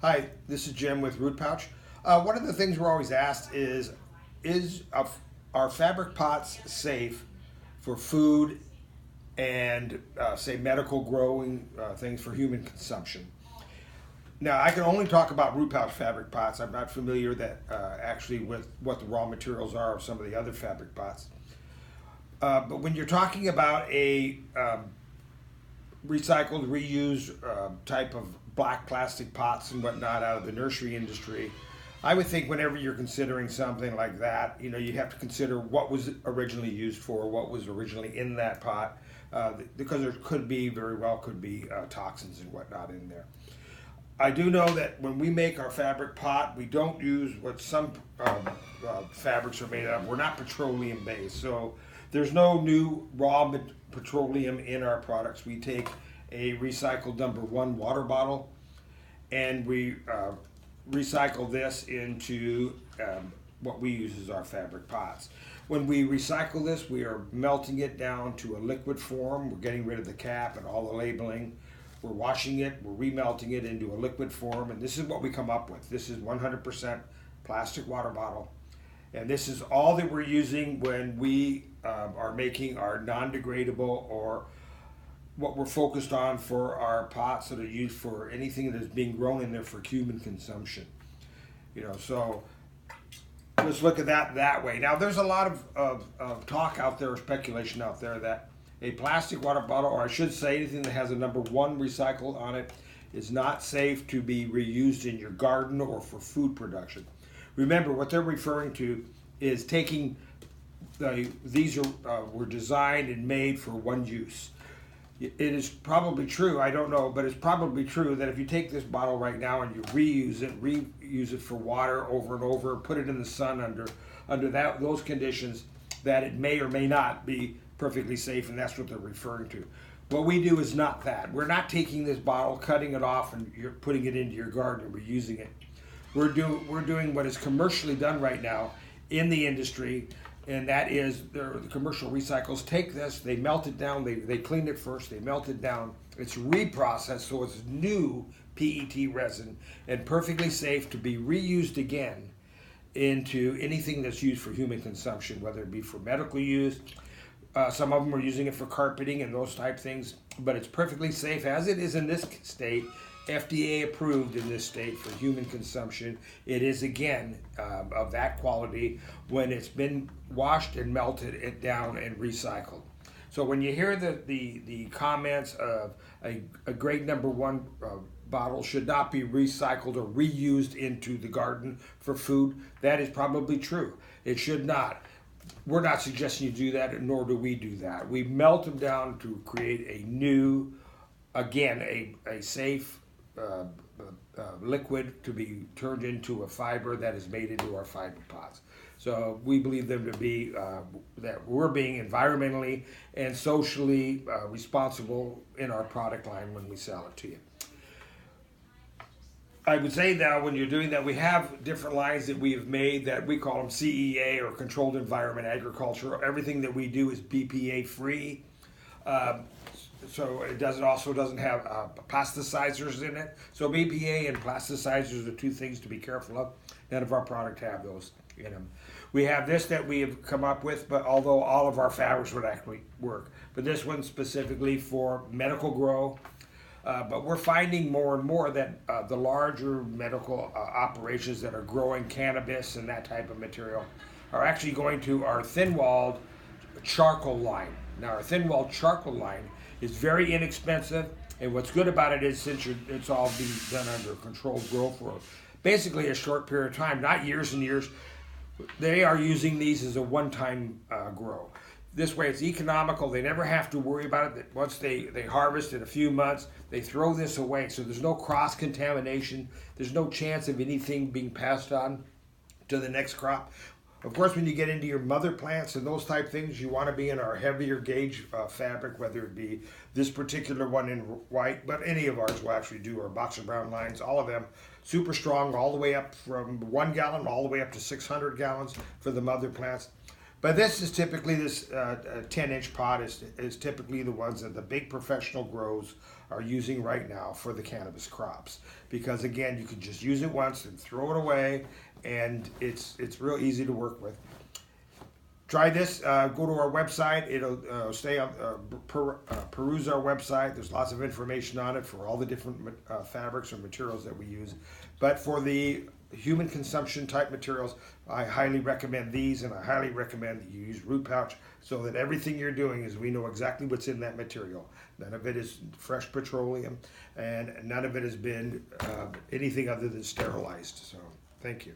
Hi, this is Jim with Root Pouch. One of the things we're always asked is are fabric pots safe for food and say medical growing things for human consumption? Now, I can only talk about Root Pouch fabric pots. I'm not familiar that actually with what the raw materials are of some of the other fabric pots. But when you're talking about a recycled, reused type of black plastic pots and whatnot out of the nursery industry, I would think whenever you're considering something like that, you have to consider what was originally used for, what was originally in that pot, because there very well could be toxins and whatnot in there. I do know that when we make our fabric pot, we don't use what some fabrics are made of. We're not petroleum based, so there's no new petroleum in our products. We take a recycled #1 water bottle and we recycle this into what we use as our fabric pots. When we recycle this, we are melting it down to a liquid form. We're getting rid of the cap and all the labeling. We're washing it, we're remelting it into a liquid form, and this is what we come up with. This is 100% plastic water bottle. And this is all that we're using when we are making our non-degradable or what we're focused on for our pots that are used for anything that is being grown in there for human consumption. So let's look at that way. Now, there's a lot of talk out there, or speculation out there, that a plastic water bottle, or I should say anything that has a #1 recycled on it, is not safe to be reused in your garden or for food production. Remember, what they're referring to is taking these were designed and made for one use. It is probably true, I don't know, but it's probably true that if you take this bottle right now and you reuse it for water over and over, put it in the sun under those conditions, that it may or may not be perfectly safe, and that's what they're referring to. What we do is not that. We're not taking this bottle, cutting it off, and you're putting it into your garden and reusing it. We're doing what is commercially done right now in the industry, and that is the commercial recycles take this, they melt it down, they clean it first, they melt it down. It's reprocessed, so it's new PET resin and perfectly safe to be reused again into anything that's used for human consumption, whether it be for medical use. Some of them are using it for carpeting and those type things, but it's perfectly safe as it is in this state, FDA approved in this state for human consumption. It is again of that quality when it's been washed and melted it down and recycled. So when you hear the comments of a grade #1 bottle should not be recycled or reused into the garden for food, that is probably true. It should not. We're not suggesting you do that, nor do we do that. We melt them down to create a new, again, a safe liquid to be turned into a fiber that is made into our fiber pots. So we believe them to be that we're being environmentally and socially responsible in our product line when we sell it to you. I would say now when you're doing that, we have different lines that we have made that we call them CEA or Controlled Environment Agriculture. Everything that we do is BPA free. So it also doesn't have plasticizers in it. So BPA and plasticizers are two things to be careful of. None of our product have those in them. We have this that we have come up with, but although all of our fabrics would actually work. But this one specifically for medical grow. But we're finding more and more that the larger medical operations that are growing cannabis and that type of material are actually going to our thin-walled charcoal line. Now, our thin-walled charcoal line is very inexpensive, and what's good about it is since it's all being done under controlled grow for basically a short period of time, not years and years, they are using these as a one-time grow. This way it's economical. They never have to worry about it. Once they harvest in a few months, they throw this away. So there's no cross-contamination. There's no chance of anything being passed on to the next crop. Of course, when you get into your mother plants and those type things, you want to be in our heavier gauge fabric, whether it be this particular one in white, but any of ours will actually do, our boxer brown lines, all of them super strong, all the way up from 1 gallon all the way up to 600 gallons for the mother plants. But this is typically, this 10-inch pot is typically the ones that the big professional grows are using right now for the cannabis crops. Because again, you can just use it once and throw it away, and it's real easy to work with. Try this. Go to our website. It'll stay on. Peruse our website. There's lots of information on it for all the different fabrics or materials that we use. But for the human consumption type materials, I highly recommend these, and I highly recommend that you use root pouch, so that everything you're doing is we know exactly what's in that material. None of it is fresh petroleum, and none of it has been anything other than sterilized. So thank you.